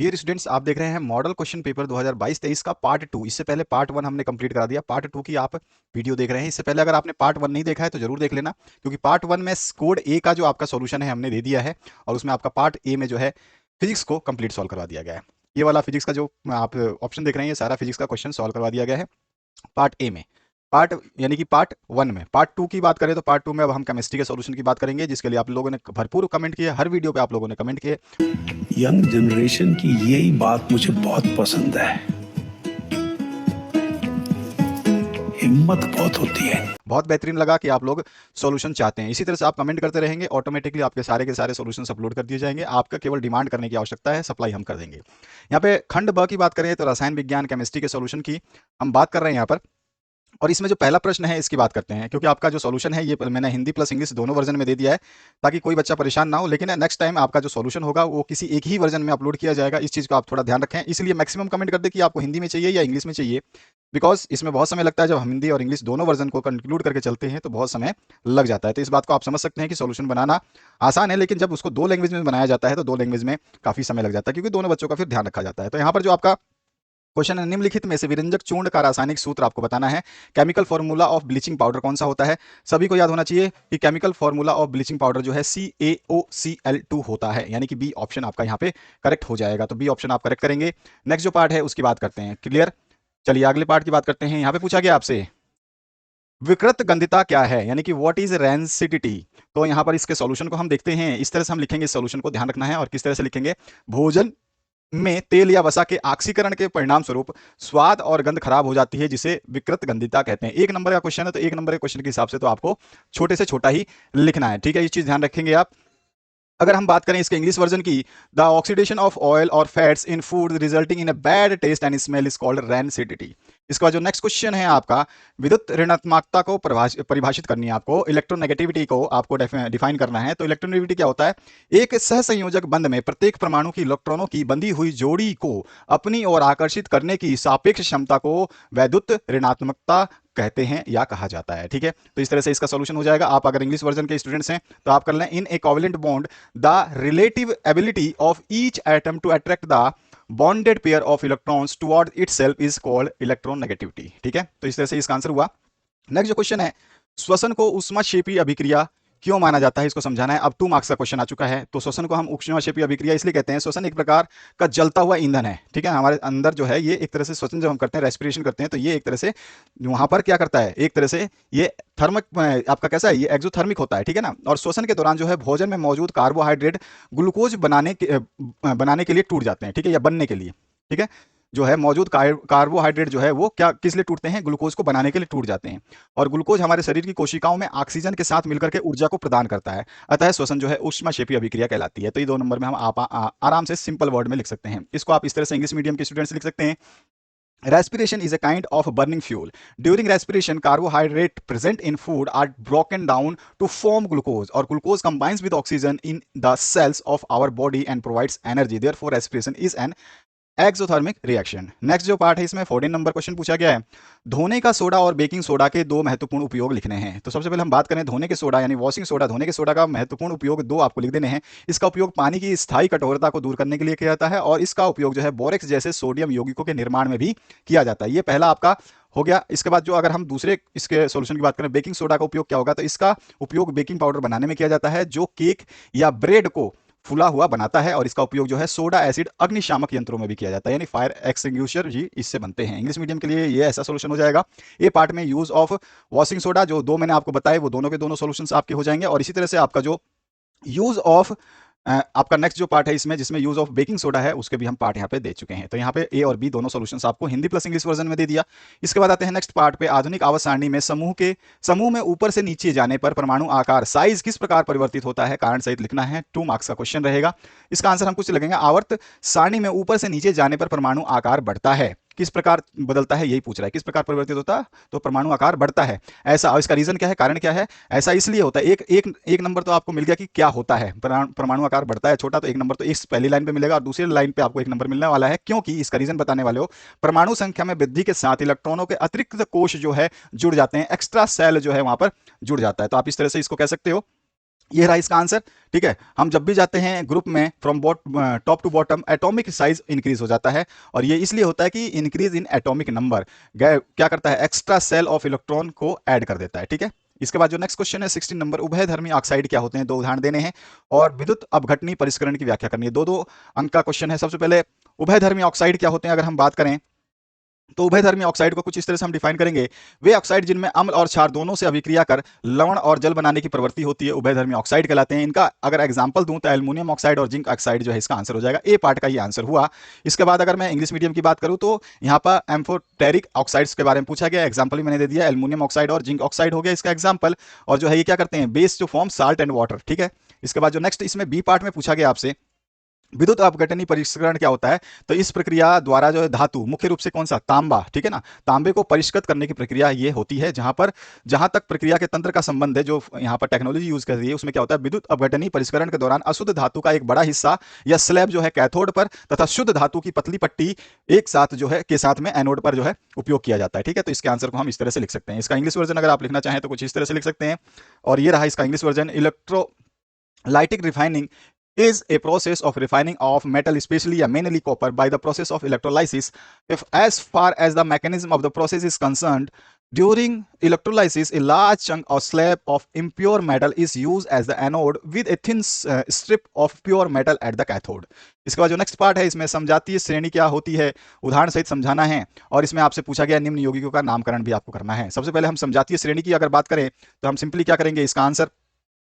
Dear students, आप देख रहे हैं मॉडल क्वेश्चन पेपर 2022-23 का पार्ट 2। इससे पहले पार्ट 1 हमने कंप्लीट करा दिया। पार्ट 2 की आप वीडियो देख रहे हैं। इससे पहले अगर आपने पार्ट 1 नहीं देखा है तो जरूर देख लेना, क्योंकि पार्ट 1 में कोड ए का जो आपका सॉल्यूशन है हमने दे दिया है, और उसमें आपका पार्ट ए में जो है फिजिक्स को कंप्लीट सॉल्व करवा दिया गया है। ये वाला फिजिक्स का जो आप ऑप्शन देख रहे हैं, ये सारा फिजिक्स का क्वेश्चन सॉल्व करवा दिया गया है पार्ट ए में। पार्ट यानी कि पार्ट 1 में। पार्ट 2 की बात करें तो पार्ट 2 में अब हम केमिस्ट्री के सॉल्यूशन की बात करेंगे, जिसके लिए आप लोगों ने भरपूर कमेंट किए। हर वीडियो पे आप लोगों ने कमेंट किए। यंग जनरेशन की यही बात मुझे बहुत पसंद है, हिम्मत बहुत होती है। बहुत बेहतरीन लगा कि आप लोग सॉल्यूशन चाहते हैं। इसी तरह से आप कमेंट करते रहेंगे, ऑटोमेटिकली आपके सारे के सारे सॉल्यूशंस अपलोड कर दिए जाएंगे। आपका केवल डिमांड करने की आवश्यकता है, सप्लाई हम कर देंगे। यहाँ पे खंड ब की बात करें तो रसायन विज्ञान केमिस्ट्री के सॉल्यूशन की हम बात कर रहे हैं यहाँ पर। और इसमें जो पहला प्रश्न है इसकी बात करते हैं, क्योंकि आपका जो सॉल्यूशन है ये मैंने हिंदी प्लस इंग्लिश दोनों वर्जन में दे दिया है, ताकि कोई बच्चा परेशान ना हो। लेकिन नेक्स्ट टाइम आपका जो सॉल्यूशन होगा वो किसी एक ही वर्जन में अपलोड किया जाएगा। इस चीज़ को आप थोड़ा ध्यान रखें। इसलिए मैक्सिमम कमेंट कर दे कि आपको हिंदी में चाहिए या इंग्लिश में चाहिए, बिकॉज इसमें बहुत समय लगता है। जब हम हिंदी और इंग्लिश दोनों वर्जन को कंक्लूड करके चलते हैं तो बहुत समय लग जाता है। तो इस बात को आप समझ सकते हैं कि सॉल्यूशन बनाना आसान है, लेकिन जब उसको दो लैंग्वेज में बनाया जाता है तो दो लैंग्वेज में काफ़ी समय लग जाता है, क्योंकि दोनों बच्चों का फिर ध्यान रखा जाता है। तो यहाँ पर जो आपका क्वेश्चन है, निम्नलिखित में से विरंजक चूर्ण का रासायनिक सूत्र आपको बताना है। Chemical formula of bleaching powder कौन सा होता है? सभी को याद होना चाहिए कि chemical formula of bleaching powder जो है CaOCl2 होता है, यानी कि बी ऑप्शन आपका यहाँ पे करेक्ट हो जाएगा। तो बी ऑप्शन आप करेक्ट करेंगे। नेक्स्ट जो पार्ट है उसकी बात करते हैं। क्लियर? चलिए अगले पार्ट की बात करते हैं। यहाँ पे पूछा गया आपसे विकृत गंधिता क्या है, यानी कि व्हाट इज रेंसिडिटी। तो यहाँ पर इसके सॉल्यूशन को हम देखते हैं। इस तरह से हम लिखेंगे, इस सॉल्यूशन को ध्यान रखना है। और किस तरह से लिखेंगे? भोजन में तेल या वसा के ऑक्सीकरण के परिणाम स्वरूप स्वाद और गंध खराब हो जाती है, जिसे विकृत गंधिता कहते हैं। एक नंबर का क्वेश्चन है, तो एक नंबर के क्वेश्चन के हिसाब से तो आपको छोटे से छोटा ही लिखना है। ठीक है, ये चीज ध्यान रखेंगे आप। अगर हम बात करें इसके इंग्लिश वर्जन की, द ऑक्सीडेशन ऑफ ऑयल और fats in food resulting in a bad taste and smell is called rancidity. इसका जो नेक्स्ट क्वेश्चन है आपका, विद्युत ऋणात्मकता को परिभाषित करनी है आपको। इलेक्ट्रोनेगेटिविटी को आपको डिफाइन करना है। तो इलेक्ट्रोनेगेटिविटी क्या होता है? एक सहसंयोजक बंध में प्रत्येक परमाणु की इलेक्ट्रॉनों की बंधी हुई जोड़ी को अपनी ओर आकर्षित करने की सापेक्ष क्षमता को वैद्युत ऋणात्मकता कहते हैं या कहा जाता है। ठीक है, तो इस तरह से इसका सॉल्यूशन हो जाएगा। आप अगर इंग्लिश वर्जन के स्टूडेंट्स हैं तो आप कर लें, in a covalent bond the relative ability of each atom to attract the bonded pair of electrons toward itself is called electronegativity. ठीक है, तो इस तरह से इसका आंसर हुआ। नेक्स्ट जो क्वेश्चन है, श्वसन को ऊष्माक्षेपी अभिक्रिया क्यों माना जाता है, इसको समझाना है। अब 2 मार्क्स का क्वेश्चन आ चुका है। तो श्वसन को हम ऊष्माक्षेपी अभिक्रिया इसलिए कहते हैं, श्वसन एक प्रकार का जलता हुआ ईंधन है। ठीक है, हमारे अंदर जो है ये एक तरह से श्वसन जब हम करते हैं, रेस्पिरेशन करते हैं, तो ये एक तरह से वहां पर क्या करता है, एक तरह से ये थर्मक आपका कैसा है, ये एक्सोथर्मिक होता है। ठीक है ना। और श्वसन के दौरान जो है भोजन में मौजूद कार्बोहाइड्रेट ग्लूकोज बनाने के लिए टूट जाते हैं। ठीक है, या बनने के लिए। ठीक है, जो है मौजूद कार्बोहाइड्रेट जो है वो क्या किस लिए टूटते हैं? ग्लूकोज को बनाने के लिए टूट जाते हैं। और ग्लूकोज हमारे शरीर की कोशिकाओं में ऑक्सीजन के साथ मिलकर के ऊर्जा को प्रदान करता है। अतः श्वसन जो है ऊष्माक्षेपी अभिक्रिया कहलाती है। तो ये 2 नंबर में हम आराम से सिंपल वर्ड में लिख सकते हैं। इसको आप इस तरह से इंग्लिश मीडियम के स्टूडेंट्स लिख सकते हैं। Respiration is a kind of burning fuel. During respiration, carbohydrate present in food are broken down to form glucose, or glucose combines with oxygen in the cells of our body and provides energy. Therefore, respiration is an exothermic reaction. Next जो part है इसमें 14 number question पूछा गया है, धोने का soda और baking soda के 2 महत्वपूर्ण उपयोग लिखने हैं। तो सबसे पहले हम बात करें धोने के सोडा यानी वॉशिंग सोडा। धोने के सोडा का महत्वपूर्ण उपयोग 2 आपको लिख देने हैं। इसका उपयोग पानी की स्थायी कठोरता को दूर करने के लिए किया जाता है, और इसका उपयोग जो है बोरेक्स जैसे सोडियम यौगिकों के निर्माण में भी किया जाता है। ये पहला आपका हो गया। इसके बाद जो अगर हम दूसरे इसके सॉल्यूशन की बात करें, बेकिंग सोडा का उपयोग क्या होगा, तो इसका उपयोग बेकिंग पाउडर बनाने में किया जाता है, जो केक या ब्रेड को फूला हुआ बनाता है। और इसका उपयोग जो है सोडा एसिड अग्निशामक यंत्रों में भी किया जाता है, यानी फायर एक्सटिंग्विशर जी इससे बनते हैं। इंग्लिश मीडियम के लिए ये ऐसा सॉल्यूशन हो जाएगा। ए पार्ट में यूज ऑफ वॉशिंग सोडा जो 2 मैंने आपको बताए, वो दोनों के दोनों सॉल्यूशंस आपके हो जाएंगे। और इसी तरह से आपका जो यूज ऑफ आपका नेक्स्ट जो पार्ट है इसमें, जिसमें यूज ऑफ बेकिंग सोडा है, उसके भी हम पार्ट यहाँ पे दे चुके हैं। तो यहाँ पे ए और बी दोनों सॉल्यूशंस आपको हिंदी प्लस इंग्लिश वर्जन में दे दिया। इसके बाद आते हैं नेक्स्ट पार्ट पे, आधुनिक आवर्त सारणी में समूह में ऊपर से नीचे जाने पर परमाणु आकार साइज किस प्रकार परिवर्तित होता है, कारण सहित लिखना है। 2 मार्क्स का क्वेश्चन रहेगा। इसका आंसर हम कुछ लगेंगे, आवर्त सारणी में ऊपर से नीचे जाने पर परमाणु आकार बढ़ता है। किस प्रकार बदलता है यही पूछ रहा है, किस प्रकार परिवर्तित होता है, तो परमाणु आकार बढ़ता है ऐसा। और इसका रीजन क्या है, कारण क्या है? ऐसा इसलिए होता है, एक नंबर तो आपको मिल गया कि क्या होता है, परमाणु आकार बढ़ता है छोटा, तो 1 नंबर तो इस पहली लाइन पे मिलेगा, और दूसरी लाइन पे आपको 1 नंबर मिलने वाला है, क्योंकि इसका रीजन बताने वाले हो। परमाणु संख्या में वृद्धि के साथ इलेक्ट्रॉनों के अतिरिक्त कोश जो है जुड़ जाते हैं, एक्स्ट्रा सेल जो है वहां पर जुड़ जाता है। तो आप इस तरह से इसको कह सकते हो ये रहा इसका आंसर। ठीक है, हम जब भी जाते हैं ग्रुप में from top to bottom atomic size increase हो जाता है, और ये इसलिए होता है कि इंक्रीज इन एटॉमिक नंबर क्या करता है, एक्स्ट्रा सेल ऑफ इलेक्ट्रॉन को ऐड कर देता है। ठीक है, इसके बाद जो नेक्स्ट क्वेश्चन है 16 नंबर, उभयधर्मी ऑक्साइड क्या होते हैं, 2 उदाहरण देने हैं और विद्युत अपघटनी परिष्करण की व्याख्या करनी है। 2-2 अंक का क्वेश्चन है। सबसे पहले उभयधर्मी ऑक्साइड क्या होते हैं, अगर हम बात करें तो उभयधर्मी ऑक्साइड को कुछ इस तरह से हम डिफाइन करेंगे, वे ऑक्साइड जिनमें अम्ल और क्षार दोनों से अभिक्रिया कर लवण और जल बनाने की प्रवृत्ति होती है, उभयधर्मी ऑक्साइड कहलाते हैं। इनका अगर एग्जांपल दूं तो एल्युमिनियम ऑक्साइड और जिंक ऑक्साइड जो है इसका आंसर हो जाएगा। ए पार्ट का ये आंसर हुआ। इसके बाद अगर मैं इंग्लिश मीडियम की बात करूं तो यहाँ पर एम्फोटेरिक ऑक्साइड्स के बारे में पूछा गया, एग्जाम्पल भी मैंने दे दिया, एल्युमिनियम ऑक्साइड और जिंक ऑक्साइड हो गया इसका एग्जाम्पल। और जो है ये क्या करते हैं, बेस जो फॉर्म साल्ट एंड वाटर। ठीक है, इसके बाद जो नेक्स्ट इसमें बी पार्ट में पूछा गया आपसे, विद्युत अपघटनी परिष्करण क्या होता है, तो इस प्रक्रिया द्वारा जो है धातु, मुख्य रूप से कौन सा, तांबा, ठीक है ना, तांबे को परिष्कृत करने की प्रक्रिया ये होती है। जहां तक प्रक्रिया के तंत्र का संबंध है, जो यहाँ पर टेक्नोलॉजी यूज कर रही है, उसमें क्या होता है, विद्युत अपघटनी परिष्करण के दौरान अशुद्ध धातु का एक बड़ा हिस्सा या स्लैब जो है कैथोड पर तथा शुद्ध धातु की पतली पट्टी एक साथ जो है के साथ में एनोड पर जो है उपयोग किया जाता है। ठीक है, तो इसके आंसर को हम इस तरह से लिख सकते हैं। इसका इंग्लिश वर्जन अगर आप लिखना चाहें तो कुछ इस तरह से लिख सकते हैं, और ये रहा इसका English version, electrolytic refining is a process of refining of metal, especially mainly copper, by the process of electrolysis. If as far as the mechanism of the process is concerned, during electrolysis, a large chunk or slab of impure metal is used as the anode with a thin strip of pure metal at the cathode. इसके बाद जो next part है, इसमें समजातीय श्रेणी क्या होती है, उदाहरण सहित समझाना है, और इसमें आपसे पूछा गया निम्न यौगिकों का नामकरण भी आपको करना है। सबसे पहले हम समजातीय श्रेणी की अगर बात करें तो हम सिंपली क्या करेंगे, इसका आंसर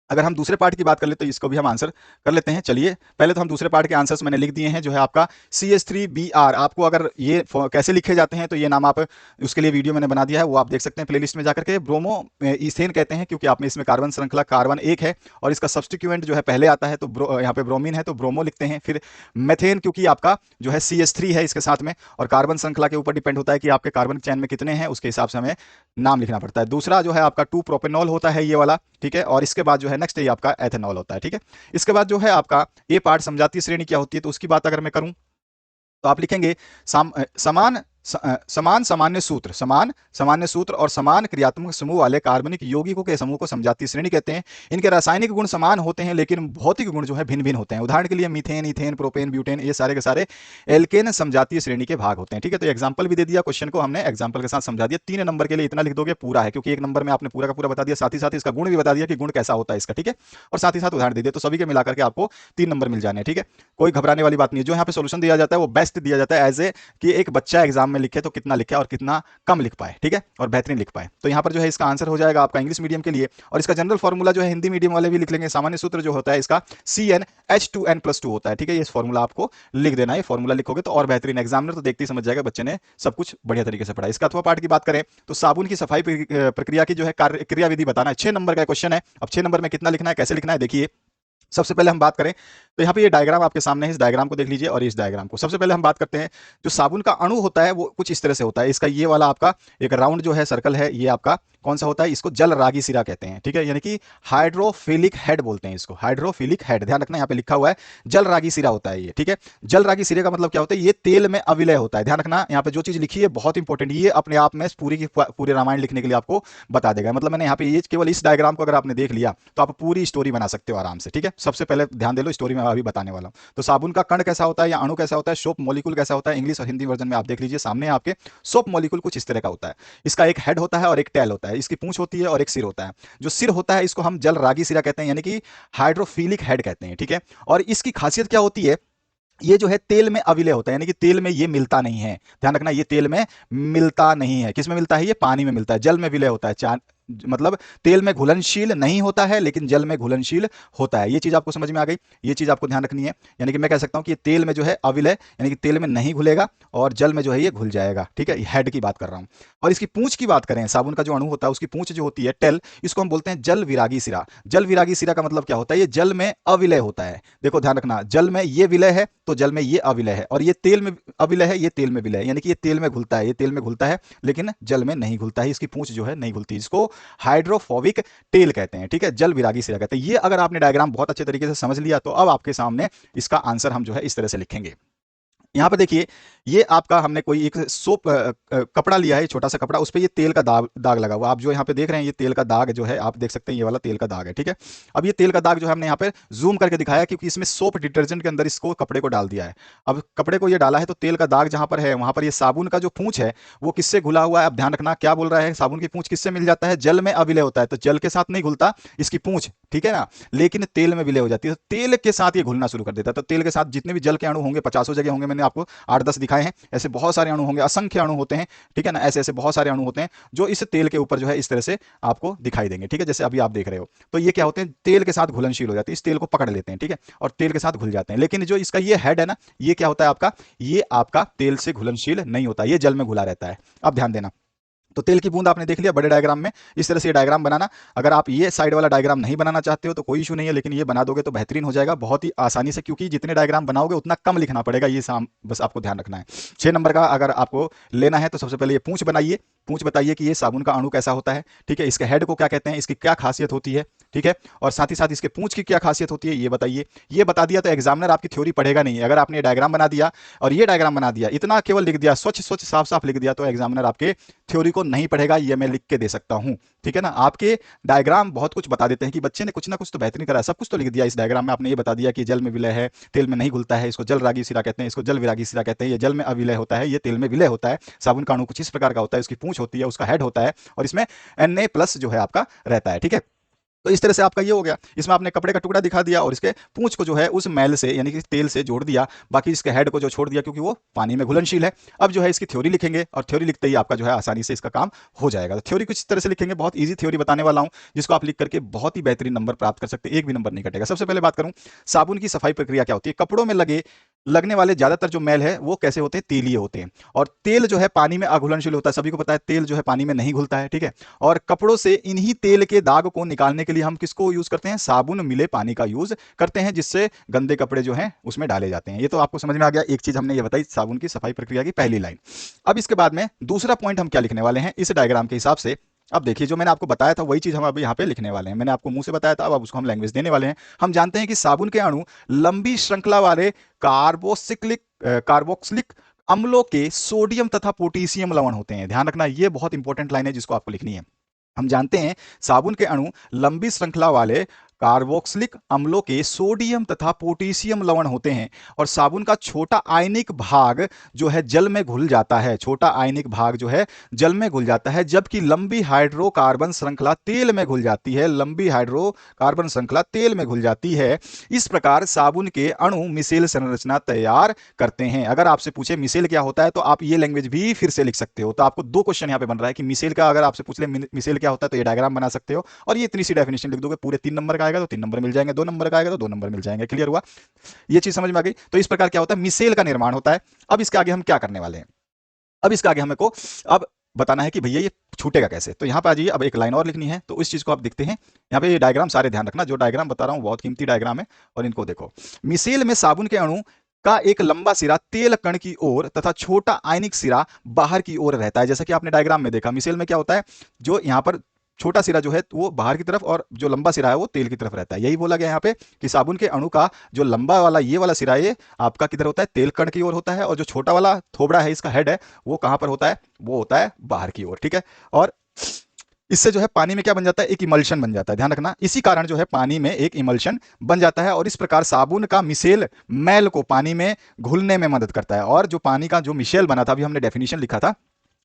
अगर हम दूसरे पार्ट की बात कर ले तो इसको भी हम आंसर कर लेते हैं। चलिए पहले तो हम दूसरे पार्ट के आंसर्स मैंने लिख दिए हैं, जो है आपका CH3Br। आपको अगर ये कैसे लिखे जाते हैं तो ये नाम आप, उसके लिए वीडियो मैंने बना दिया है, वो आप देख सकते हैं प्लेलिस्ट में जाकर के। ब्रोमो इथेन कहते हैं क्योंकि आपने इसमें कार्बन श्रृंखला कार्बन एक है, और इसका सब्सटीट्यूएंट जो है पहले आता है, तो यहाँ पे ब्रोमीन है तो ब्रोमो लिखते हैं। फिर मेथेन क्योंकि आपका जो है CH3 है इसके साथ में, और कार्बन श्रृंखला के ऊपर डिपेंड होता है कि आपके कार्बन चैन में कितने हैं, उसके हिसाब से हमें नाम लिखना पड़ता है। दूसरा जो है आपका 2 प्रोपेनॉल होता है ये वाला, ठीक है, और इसके बाद जो है नेक्स्ट ये आपका एथेनॉल होता है। ठीक है, इसके बाद जो है आपका ये पार्ट समजातीय श्रेणी क्या होती है, तो उसकी बात अगर मैं करूं तो आप लिखेंगे समान सामान्य सूत्र और समान क्रियात्मक समूह वाले कार्बनिक यौगिकों के समूह को समजातीय श्रेणी कहते हैं। इनके रासायनिक गुण समान होते हैं लेकिन भौतिक गुण जो है भिन्न भिन्न होते हैं। उदाहरण के लिए मीथेन, इथेन, प्रोपेन, ब्यूटेन, ये सारे के सारे एल्केन समजातीय श्रेणी के भाग होते हैं। ठीक है, तो एग्जाम्पल भी दे दिया, क्वेश्चन को हमने एग्जाम्पल के साथ समझा दिया। 3 नंबर के लिए इतना लिख दोगे पूरा है, क्योंकि 1 नंबर में आपने पूरा का पूरा बता दिया, साथ ही साथ इसका गुण भी बता दिया कि गुण कैसा होता है इसका। ठीक है, और साथ ही साथ उदाहरण दे दिया, तो सभी के मिलाकर के आपको 3 नंबर मिल जाने। ठीक है, कोई घबराने वाली बात नहीं है। जो यहाँ पे सोल्यूशन दिया जाता है वो बेस्ट दिया जाता है, एज ए कि एक बच्चा एग्जाम में लिखे तो कितना लिखे और कितना कम लिख पाए, ठीक है, और बेहतरीन लिख पाए। तो यहाँ पर जो है इसका आंसर हो जाएगा आपका इंग्लिश मीडियम के लिए, और इसका जनरल फॉर्मूला जो है हिंदी मीडियम वाले भी लिख लेंगे। सामान्य सूत्र जो होता है इसका CnH2n+2 होता है। ठीक है, ये फॉर्मूला आपको लिख देना है, फॉर्मूला लिखोगे तो और बेहतरीन, एग्जामिनर तो देखते ही समझ जाएगा बच्चे ने सब कुछ बढ़िया तरीके से पढ़ा। इसका अथवा पार्ट की बात करें तो साबुन की सफाई प्रक्रिया की जो है क्रियाविधि बताना है। 6 नंबर का क्वेश्चन है। अब 6 नंबर में कितना लिखना है, कैसे लिखना है, देखिए। सबसे पहले हम बात करें तो यहाँ पे ये डायग्राम आपके सामने है, इस डायग्राम को देख लीजिए, और इस डायग्राम को। सबसे पहले हम बात करते हैं, जो साबुन का अणु होता है वो कुछ इस तरह से होता है। इसका ये वाला आपका एक राउंड जो है सर्कल है, ये आपका कौन सा होता है, इसको जल रागी सिरा कहते हैं। ठीक है, यानी कि हाइड्रोफिलिक हेड बोलते हैं इसको, हाइड्रोफिलिक हेड, ध्यान रखना यहाँ पे लिखा हुआ है जल रागी सिरा होता है ये। ठीक है, जल रागी सिरे का मतलब क्या होता है, ये तेल में अविलय होता है। ध्यान रखना यहाँ पे जो चीज लिखी है बहुत इंपॉर्टेंट, ये अपने आप में पूरे रामायण लिखने के लिए आपको बता देगा। मतलब मैंने यहाँ पे ये केवल इस डायग्राम को अगर आपने देख लिया तो आप पूरी स्टोरी बना सकते हो आराम से। ठीक है, सबसे पहले ध्यान दे लो, स्टोरी में अभी बताने वाला हूँ। तो साबुन का कण कैसा होता है या अणु कैसा होता है, सोप मॉलिक्यूल कैसा होता है, इंग्लिश और हिंदी वर्जन में आप देख लीजिए सामने आपके। सोप मॉलिक्यूल कुछ इस तरह का होता है, इसका एक हेड होता है और एक टेल होता है, इसकी पूंछ होती है और एक सिर होता है। जो सिर होता है इसको हम जल रागी सिरा कहते हैं, यानी कि हाइड्रोफिलिक हेड कहते हैं। ठीक है, और इसकी खासियत क्या होती है, ये जो है तेल में अविलय होता है, यानी कि तेल में ये मिलता नहीं है। ध्यान रखना, ये तेल में मिलता नहीं है। किस में मिलता है, ये पानी में मिलता है, जल में विलय होता है। मतलब तेल में घुलनशील नहीं होता है लेकिन जल में घुलनशील होता है। ये चीज आपको समझ में आ गई, ये चीज आपको ध्यान रखनी है। यानी कि मैं कह सकता हूं कि ये तेल में जो है अविलय, यानी कि तेल में नहीं घुलेगा और जल में जो है ये घुल जाएगा। ठीक है, हेड की बात कर रहा हूं। और इसकी पूंछ की बात करें, साबुन का जो अणु होता है उसकी पूंछ जो होती है टेल, इसको हम बोलते हैं जल विरागी सिरा। जल विरागी सिरा का मतलब क्या होता है, ये जल में अविलय होता है। देखो ध्यान रखना, जल में ये विलय है तो जल में ये अविलय है, और ये तेल में अविलय है, ये तेल में विलय है, यानी कि ये तेल में घुलता है, ये तेल में घुलता है लेकिन जल में नहीं घुलता है। इसकी पूंछ जो है नहीं घुलती, इसको हाइड्रोफोबिक टेल कहते हैं। ठीक है, जल विरागी सिरा कहते हैं। ये अगर आपने डायग्राम बहुत अच्छे तरीके से समझ लिया तो अब आपके सामने इसका आंसर हम जो है इस तरह से लिखेंगे। यहाँ पे देखिए, ये आपका हमने कोई एक सोप कपड़ा लिया है, छोटा सा कपड़ा, उस पे ये तेल का दाग दाग लगा हुआ। आप जो यहाँ पे देख रहे हैं, ये तेल का दाग जो है, आप देख सकते हैं ये वाला तेल का दाग है, ठीक है। अब ये तेल का दाग जो है हमने यहाँ पे जूम करके दिखाया, क्योंकि इसमें सोप डिटर्जेंट के अंदर इसको कपड़े को डाल दिया है। अब कपड़े को ये डाला है तो तेल का दाग जहाँ पर है, वहां पर ये साबुन का जो पूंछ है वो किससे घुला हुआ है। अब ध्यान रखना, क्या बोल रहा है, साबुन की पूंछ किससे मिल जाता है, जल में अविलय होता है। तो जल के साथ नहीं घुलता इसकी पूंछ, ठीक है ना, लेकिन तेल में विलय हो जाती है। तो तेल के साथ ये घुलना शुरू कर देता है। तो तेल के साथ जितने भी जल के अणु होंगे, 50 जगह होंगे, मैंने आपको 8-10 दिखाए हैं। ऐसे बहुत सारे अणु होंगे, असंख्य अणु होते हैं, ठीक है ना। ऐसे ऐसे बहुत सारे अणु होते हैं जो इस तेल के ऊपर जो है इस तरह से आपको दिखाई देंगे, ठीक है, जैसे अभी आप देख रहे हो। तो ये क्या होते हैं, तेल के साथ घुलनशील हो जाते हैं, इस तेल को पकड़ लेते हैं, ठीक है, और तेल के साथ घुल जाते हैं। लेकिन जो इसका ये हेड है ना, ये क्या होता है आपका, ये आपका तेल से घुलनशील नहीं होता, ये जल में घुला रहता है। अब ध्यान देना, तो तेल की बूंद आपने देख लिया बड़े डायग्राम में। इस तरह से ये डायग्राम बनाना। अगर आप ये साइड वाला डायग्राम नहीं बनाना चाहते हो तो कोई इशू नहीं है, लेकिन ये बना दोगे तो बेहतरीन हो जाएगा, बहुत ही आसानी से, क्योंकि जितने डायग्राम बनाओगे उतना कम लिखना पड़ेगा। ये बस आपको ध्यान रखना है। 6 नंबर का अगर आपको लेना है तो सबसे पहले ये पूंछ बनाइए। पूंछ बताइए कि ये साबुन का अणु कैसा होता है, ठीक है, इसके हेड को क्या कहते हैं, इसकी क्या खासियत होती है, ठीक है, और साथ ही साथ इसके पूंछ की क्या खासियत होती है, ये बताइए। ये बता दिया तो एग्जामिनर आपकी थ्योरी पढ़ेगा नहीं। अगर आपने डायग्राम बना दिया और ये डायग्राम बना दिया, इतना केवल लिख दिया, स्वच्छ स्वच्छ साफ साफ लिख दिया, तो एग्जामिनर आपके थ्योरी को नहीं पढ़ेगा। ये मैं लिख के दे सकता हूं, ठीक है ना। आपके डायग्राम बहुत कुछ बता देते हैं कि बच्चे ने कुछ ना कुछ तो बेहतरीन करा है, सब कुछ तो लिख दिया इस डायग्राम में। आपने ये बता दिया कि जल में विलय है, तेल में नहीं घुलता है, इसको जल रागी सिरा कहते हैं, इसको जल विरागी सिरा कहते हैं, ये जल में अविलय होता है, ये तेल में विलय होता है। साबुन का अणु कुछ इस प्रकार का होता है, उसकी पूंछ होती है, उसका हेड होता है, और इसमें Na+ जो है आपका रहता है, ठीक है। तो इस तरह से आपका ये हो गया। इसमें आपने कपड़े का टुकड़ा दिखा दिया और इसके पूंछ को जो है उस मैल से यानी कि तेल से जोड़ दिया, बाकी इसके हेड को जो छोड़ दिया, क्योंकि वो पानी में घुलनशील है। अब जो है इसकी थ्योरी लिखेंगे, और थ्योरी लिखते ही आपका जो है आसानी से इसका काम हो जाएगा। तो थ्योरी कुछ इस तरह से लिखेंगे, बहुत ईजी थ्योरी बताने वाला हूं, जिसको आप लिख करके बहुत ही बेहतरीन नंबर प्राप्त कर सकते हैं, एक भी नंबर नहीं कटेगा। सबसे पहले बात करूं, साबुन की सफाई प्रक्रिया क्या होती है। कपड़ों में लगने वाले ज्यादातर जो मैल है वो कैसे होते हैं, तेलीय होते हैं, और तेल जो है पानी में अघुलनशील होता है। सभी को पता है तेल जो है पानी में नहीं घुलता है, ठीक है। और कपड़ों से इन्हीं तेल के दाग को निकालने के लिए हम किसको यूज करते हैं, साबुन मिले पानी का यूज करते हैं, जिससे गंदे कपड़े जो हैं उसमें डाले जाते हैं। ये तो आपको समझ में आ गया। एक चीज हमने ये बताई, साबुन की सफाई प्रक्रिया की पहली लाइन। अब इसके बाद में दूसरा पॉइंट हम क्या लिखने वाले हैं इस डायग्राम के हिसाब से। अब देखिए, जो मैंने आपको बताया था वही चीज हम अभी यहाँ पे लिखने वाले हैं। मैंने आपको मुंह से बताया था, अब उसको हम लैंग्वेज देने वाले हैं। हम जानते हैं कि साबुन के अणु लंबी श्रृंखला वाले कार्बोक्सिलिक अम्लों के सोडियम तथा पोटेशियम लवण होते हैं। ध्यान रखना, ये बहुत इंपॉर्टेंट लाइन है जिसको आपको लिखनी है। हम जानते हैं साबुन के अणु लंबी श्रृंखला वाले कार्बोक्सिलिक अम्लों के सोडियम तथा पोटेशियम लवण होते हैं, और साबुन का छोटा आयनिक भाग जो है जल में घुल जाता है, छोटा आयनिक भाग जो है जल में घुल जाता है, जबकि लंबी हाइड्रोकार्बन श्रृंखला तेल में घुल जाती है, लंबी हाइड्रोकार्बन श्रृंखला तेल में घुल जाती है। इस प्रकार साबुन के अणु मिसेल संरचना तैयार करते हैं। अगर आपसे पूछे मिसेल क्या होता है तो आप ये लैंग्वेज भी फिर से लिख सकते हो। तो आपको 2 क्वेश्चन यहां पे बन रहा है कि मिसेल का अगर आपसे पूछ ले मिसेल क्या होता है तो ये डायग्राम बना सकते हो, और ये इतनी सी डेफिनेशन लिख दोगे, पूरे 3 नंबर का आएगा तो 3 नंबर मिल जाएंगे, 2 नंबर का आएगा तो 2 नंबर मिल जाएंगे। क्लियर हुआ, ये चीज समझ में आ गई। तो इस प्रकार क्या होता है, मिसेल का निर्माण होता है। अब इसके आगे हम क्या करने वाले हैं, अब इसके आगे हमको अब बताना है कि भैया ये छूटेगा कैसे। तो यहां पे आ जाइए, अब एक लाइन और लिखनी है, तो इस चीज को आप देखते हैं। यहाँ पे ये डायग्राम सारे ध्यान रखना, जो डायग्राम बता रहा हूं बहुत कीमती डायग्राम है, और इनको देखो। मिसेल में साबुन के अणु का एक लंबा सिरा तेल कण की ओर तथा छोटा आयनिक सिरा बाहर की ओर रहता है। जैसा कि आपने डायग्राम में देखा, मिसेल में क्या होता है, जो यहाँ पर छोटा सिरा जो है वो बाहर की तरफ, और जो लंबा सिरा है वो तेल की तरफ रहता है। यही बोला गया यहाँ पे कि साबुन के अणु का जो लंबा वाला ये वाला सिरा ये आपका किधर होता है, तेल कण की ओर होता है, और जो छोटा वाला थोबड़ा है इसका हेड है वो कहां पर होता है, वो होता है बाहर की ओर, ठीक है। और इससे जो है पानी में क्या बन जाता है, एक इमल्शन बन जाता है। ध्यान रखना, इसी कारण जो है पानी में एक इमल्शन बन जाता है, और इस प्रकार साबुन का मिसेल मैल को पानी में घुलने में मदद करता है। और जो पानी का जो मिसेल बना था, अभी हमने डेफिनेशन लिखा था,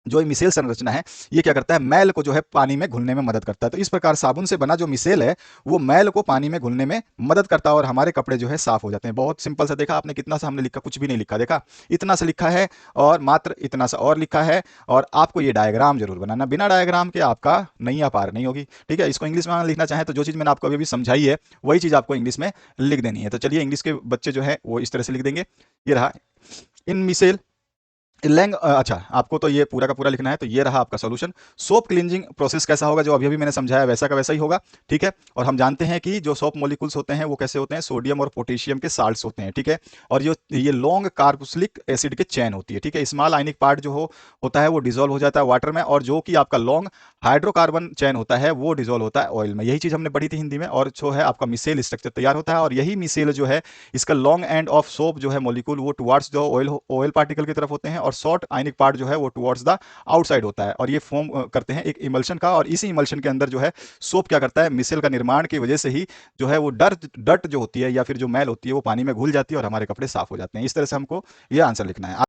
जो मिसेल संरचना है ये क्या करता है, मैल को जो है पानी में घुलने में मदद करता है। तो इस प्रकार साबुन से बना जो मिसेल है वो मैल को पानी में घुलने में मदद करता है, और हमारे कपड़े जो है साफ हो जाते हैं। बहुत सिंपल सा, देखा आपने कितना सा हमने लिखा, कुछ भी नहीं लिखा, देखा इतना सा लिखा है और मात्र इतना सा और लिखा है। और आपको ये डायग्राम जरूर बनाना, बिना डायग्राम के आपका नैया पार नहीं होगी, ठीक है। इसको इंग्लिश में लिखना चाहे तो जो चीज़ मैंने आपको अभी समझाई है वही चीज़ आपको इंग्लिश में लिख देनी है। तो चलिए, इंग्लिश के बच्चे जो है वो इस तरह से लिख देंगे, ये रहा, इन मिसेल अच्छा, आपको तो ये पूरा का पूरा लिखना है, तो ये रहा आपका सॉल्यूशन। सोप क्लींजिंग प्रोसेस कैसा होगा, जो अभी अभी मैंने समझाया वैसा का वैसा ही होगा, ठीक है। और हम जानते हैं कि जो सोप मॉलिक्यूल्स होते हैं वो कैसे होते हैं, सोडियम और पोटेशियम के साल्ट्स होते हैं, ठीक है। और जो ये लॉन्ग कार्बोक्सिलिक एसिड के चेन होती है, ठीक है। स्मॉल आयनिक पार्ट जो होता है वो डिजोल्व हो जाता है वाटर में, और जो कि आपका लॉन्ग हाइड्रोकार्बन चेन होता है वो डिजोल्व होता है ऑयल में। यही चीज हमने पढ़ी थी हिंदी में। और जो है आपका मिसेल स्ट्रक्चर तैयार होता है, और यही मिसेल जो है, इसका लॉन्ग एंड ऑफ सोप जो है मॉलिक्यूल, वो टुवर्ड्स जो ऑयल ऑयल पार्टिकल की तरफ होते हैं, और शॉर्ट आयनिक पार्ट जो है वो टुवर्ड्स द आउटसाइड होता है। और ये फॉर्म करते हैं एक इमल्शन का, और इसी इमल्शन के अंदर जो है सोप क्या करता है, मिसेल का निर्माण की वजह से ही जो है वो डर्ट जो होती है या फिर जो मैल होती है वो पानी में घुल जाती है और हमारे कपड़े साफ हो जाते हैं। इस तरह से हमको ये आंसर लिखना है।